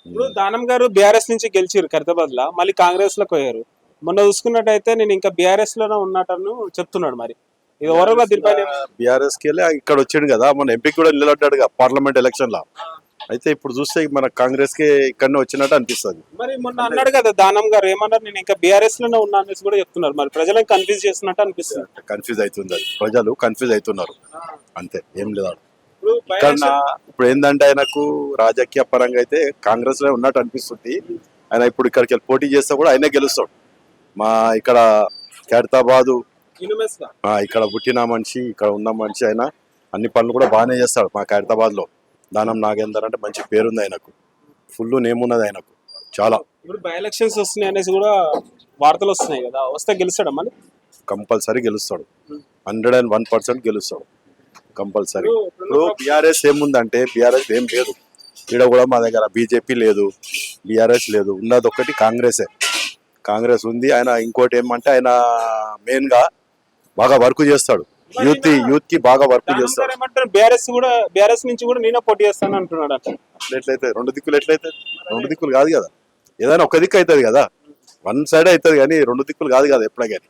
ఇప్పుడు దానం గారు బీఆర్ఎస్ నుంచి గెలిచారు ఖైరతాబాద్ లా, మళ్ళీ కాంగ్రెస్ లోకి పోయారు. మొన్న చూసుకున్నట్టయితే నేను ఇంకా బీఆర్ఎస్ లోనే ఉన్నట్టను చెప్తున్నాడు. మరి ఇది ఓవరాల్ గా దీనిపైన బీఆర్ఎస్ కి ఇక్కడ వచ్చాడు కదా, మన ఎంపీ కూడా నిలబడ్డాడుగా పార్లమెంట్ ఎలక్షన్ లో. అయితే ఇప్పుడు చూస్తే మన కాంగ్రెస్ కి ఇక్కడనే వచ్చినట్టు అనిపిస్తుంది. మరి మొన్న అన్నాడు కదా దానం గారు, ఏమన్నారు, నేను ఇంకా బీఆర్ఎస్ లోనే ఉన్నా అనేసి కూడా చెప్తున్నారు. మరి ప్రజలను కన్ఫ్యూజ్ చేస్తున్నట్టు అనిపిస్తుంది. కన్ఫ్యూజ్ అవుతుంది, అది ప్రజలు కన్ఫ్యూజ్ అవుతున్నారు అంతే, ఏం లేదు. ఇప్పుడు ఇక్కడ ఇప్పుడు ఏంటంటే ఆయనకు రాజకీయ పరంగా అయితే కాంగ్రెస్ లో ఉన్నట్టు అనిపిస్తుంది. ఆయన ఇప్పుడు ఇక్కడికి వెళ్ళి పోటీ చేస్తే కూడా ఆయనే గెలుస్తాడు. మా ఇక్కడ ఖైరతాబాదు ఇక్కడ పుట్టిన మనిషి, ఇక్కడ ఉన్న మనిషి, ఆయన అన్ని పనులు కూడా బాగానే చేస్తాడు. మా ఖైరతాబాద్ లో దానం నాగేందర్ అంటే మంచి పేరుంది ఆయనకు, ఫుల్ నేమ్ ఉన్నది ఆయనకు చాలా. ఇప్పుడు బై ఎలక్షన్స్ వస్తున్నాయి అనేసి కూడా వార్తలు వస్తున్నాయి కదా, వస్తే గెలుస్తాడా మళ్ళీ? కంపల్సరీ గెలుస్తాడు, 101% గెలుస్తాడు కంపల్సరీ. ఇప్పుడు బీఆర్ఎస్ ఏముందంటే బీఆర్ఎస్ ఏం లేదు ఇక్కడ కూడా, మా దగ్గర బీజేపీ లేదు, బీఆర్ఎస్ లేదు, ఉన్నది ఒక్కటి కాంగ్రెసే. కాంగ్రెస్ ఉంది. ఆయన ఇంకోటి ఏమంటే ఆయన మెయిన్ గా బాగా వర్క్ చేస్తాడు, యూత్ కి బాగా వర్క్ చేస్తాడు. బీఆర్ఎస్ నుంచి కూడా నేనే పోటీ చేస్తాను అంటున్నాడు. ఎట్లయితే రెండు దిక్కులు ఎట్లయితే, రెండు దిక్కులు కాదు కదా, ఏదైనా ఒక దిక్కు అవుతుంది కదా, వన్ సైడ్ అవుతుంది కానీ రెండు దిక్కులు కాదు కదా ఎప్పుడే కానీ.